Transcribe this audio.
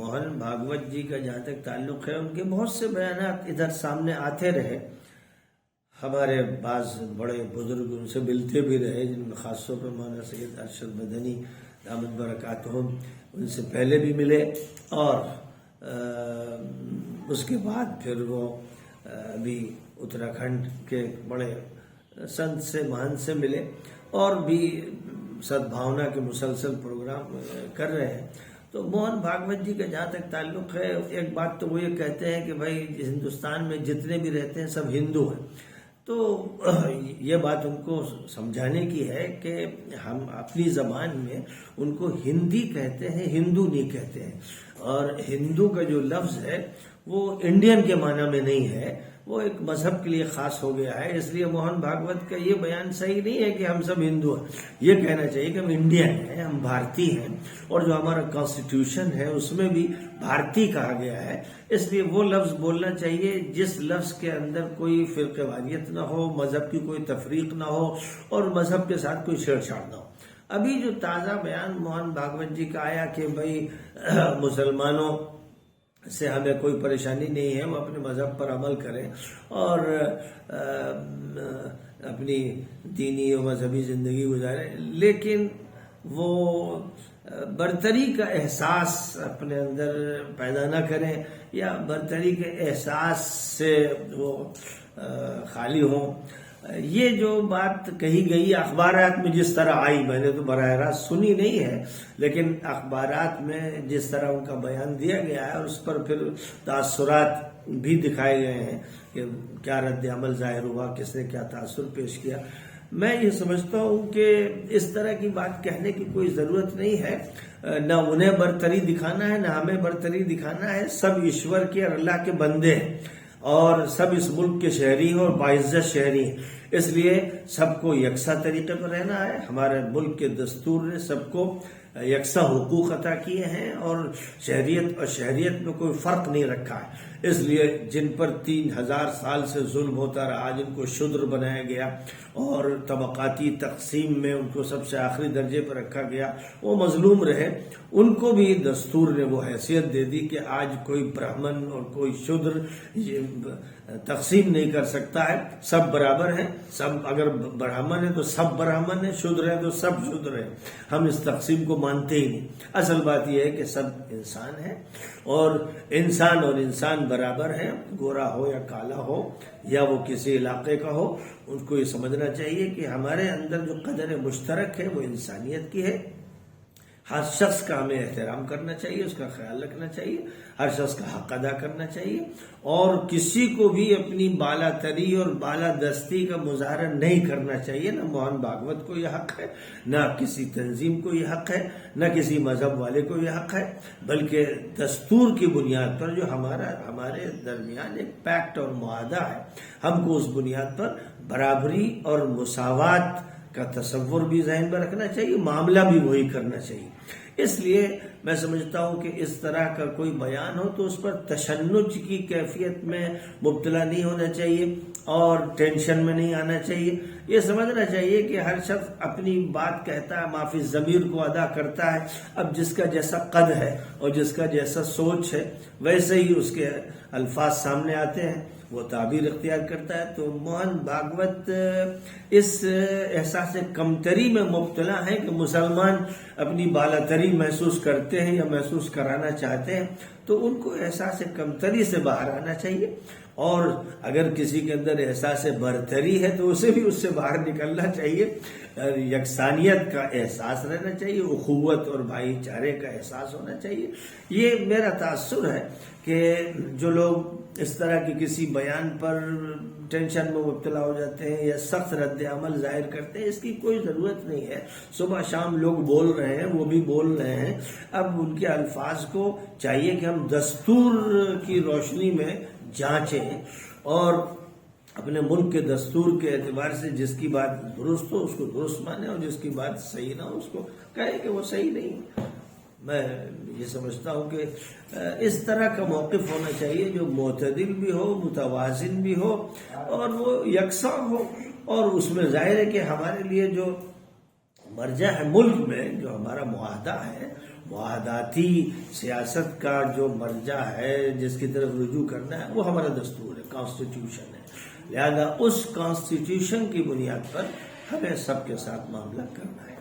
موہن بھاگوت جی کا جہاں تک تعلق ہے، ان کے بہت سے بیانات ادھر سامنے آتے رہے. ہمارے بعض بڑے بزرگ ان سے ملتے بھی رہے، جن میں خاص طور پر مولانا سید ارشد مدنی دامت برکاتہم ان سے پہلے بھی ملے، اور اس کے بعد پھر وہ ابھی اتراکھنڈ کے بڑے سنت سے مہنت سے ملے، اور بھی سدبھاونا کے مسلسل پروگرام کر رہے ہیں. تو موہن بھاگوت جی کا جہاں تک تعلق ہے، ایک بات تو وہ یہ کہتے ہیں کہ بھائی ہندوستان میں جتنے بھی رہتے ہیں سب ہندو ہیں. تو یہ بات ان کو سمجھانے کی ہے کہ ہم اپنی زبان میں ان کو ہندی کہتے ہیں، ہندو نہیں کہتے ہیں. اور ہندو کا جو لفظ ہے وہ انڈین کے معنی میں نہیں ہے، وہ ایک مذہب کے لیے خاص ہو گیا ہے. اس لیے موہن بھاگوت کا یہ بیان صحیح نہیں ہے کہ ہم سب ہندو ہیں. یہ کہنا چاہیے کہ ہم انڈین ہیں، ہم بھارتی ہیں، اور جو ہمارا کانسٹیٹیوشن ہے اس میں بھی بھارتی کہا گیا ہے. اس لیے وہ لفظ بولنا چاہیے جس لفظ کے اندر کوئی فرقہ واریت نہ ہو، مذہب کی کوئی تفریق نہ ہو، اور مذہب کے ساتھ کوئی چھیڑ چھاڑ نہ ہو. ابھی جو تازہ بیان موہن بھاگوت جی کا آیا کہ بھائی مسلمانوں سے ہمیں کوئی پریشانی نہیں ہے، وہ اپنے مذہب پر عمل کریں اور اپنی دینی و مذہبی زندگی گزاریں، لیکن وہ برتری کا احساس اپنے اندر پیدا نہ کریں، یا برتری کے احساس سے وہ خالی ہوں. یہ جو بات کہی گئی اخبارات میں جس طرح آئی، میں نے تو براہ راست سنی نہیں ہے، لیکن اخبارات میں جس طرح ان کا بیان دیا گیا ہے، اور اس پر پھر تاثرات بھی دکھائے گئے ہیں کہ کیا رد عمل ظاہر ہوا، کس نے کیا تاثر پیش کیا. میں یہ سمجھتا ہوں کہ اس طرح کی بات کہنے کی کوئی ضرورت نہیں ہے. نہ انہیں برتری دکھانا ہے، نہ ہمیں برتری دکھانا ہے. سب ایشور کے اور اللہ کے بندے ہیں، اور سب اس ملک کے شہری ہیں اور باعزت شہری ہیں. اس لیے سب کو یکساں طریقے پر رہنا ہے. ہمارے ملک کے دستور نے سب کو یکساں حقوق عطا کیے ہیں، اور شہریت میں کوئی فرق نہیں رکھا ہے. اس لیے جن پر 3000 سال سے ظلم ہوتا رہا، جن کو شودر بنایا گیا اور طبقاتی تقسیم میں ان کو سب سے آخری درجے پر رکھا گیا، وہ مظلوم رہے. ان کو بھی دستور نے وہ حیثیت دے دی کہ آج کوئی برہمن اور کوئی شودر تقسیم نہیں کر سکتا ہے، سب برابر ہیں. سب اگر برہمن ہے تو سب برہمن ہیں، شودر ہے تو سب شودر ہیں. ہم اس تقسیم کو مانتے ہی نہیں. اصل بات یہ ہے کہ سب انسان ہیں، اور انسان برابر ہیں، گورا ہو یا کالا ہو، یا وہ کسی علاقے کا ہو. ان کو یہ سمجھنا چاہیے کہ ہمارے اندر جو قدر مشترک ہے وہ انسانیت کی ہے. ہر شخص کا ہمیں احترام کرنا چاہیے، اس کا خیال رکھنا چاہیے، ہر شخص کا حق ادا کرنا چاہیے، اور کسی کو بھی اپنی بالا تری اور بالا دستی کا مظاہرہ نہیں کرنا چاہیے. نہ موہن بھاگوت کو یہ حق ہے، نہ کسی تنظیم کو یہ حق ہے، نہ کسی مذہب والے کو یہ حق ہے، بلکہ دستور کی بنیاد پر جو ہمارے درمیان ایک پیکٹ اور معاہدہ ہے، ہم کو اس بنیاد پر برابری اور مساوات کا تصور بھی ذہن میں رکھنا چاہیے، معاملہ بھی وہی کرنا چاہیے. اس لیے میں سمجھتا ہوں کہ اس طرح کا کوئی بیان ہو تو اس پر تشنج کی کیفیت میں مبتلا نہیں ہونا چاہیے، اور ٹینشن میں نہیں آنا چاہیے. یہ سمجھنا چاہیے کہ ہر شخص اپنی بات کہتا ہے، معافی ضمیر کو ادا کرتا ہے. اب جس کا جیسا قد ہے اور جس کا جیسا سوچ ہے ویسے ہی اس کے الفاظ سامنے آتے ہیں، وہ تعبیر اختیار کرتا ہے. تو موہن بھاگوت اس احساس کمتری میں مبتلا ہے کہ مسلمان اپنی بالاتری محسوس کرتے ہیں یا محسوس کرانا چاہتے ہیں، تو ان کو احساس کمتری سے باہر آنا چاہیے. اور اگر کسی کے اندر احساس برتری ہے تو اسے بھی اس سے باہر نکلنا چاہیے. یکسانیت کا احساس رہنا چاہیے، اخوت اور بھائی چارے کا احساس ہونا چاہیے. یہ میرا تاثر ہے کہ جو لوگ اس طرح کی کسی بیان پر ٹینشن میں مبتلا ہو جاتے ہیں یا سخت رد عمل ظاہر کرتے ہیں، اس کی کوئی ضرورت نہیں ہے. صبح شام لوگ بول رہے ہیں، وہ بھی بول رہے ہیں. اب ان کے الفاظ کو چاہیے کہ ہم دستور کی روشنی میں جانچیں، اور اپنے ملک کے دستور کے اعتبار سے جس کی بات درست ہو اس کو درست مانے، اور جس کی بات صحیح نہ ہو اس کو کہے کہ وہ صحیح نہیں. میں یہ سمجھتا ہوں کہ اس طرح کا موقف ہونا چاہیے جو معتدل بھی ہو، متوازن بھی ہو، اور وہ یکساں ہو. اور اس میں ظاہر ہے کہ ہمارے لیے جو مرجع ہے ملک میں جو ہمارا معاہدہ ہے، معاہداتی سیاست کا جو مرجع ہے جس کی طرف رجوع کرنا ہے وہ ہمارا دستور ہے، کانسٹیٹیوشن ہے. لہذا اس کانسٹیٹیوشن کی بنیاد پر ہمیں سب کے ساتھ معاملہ کرنا ہے.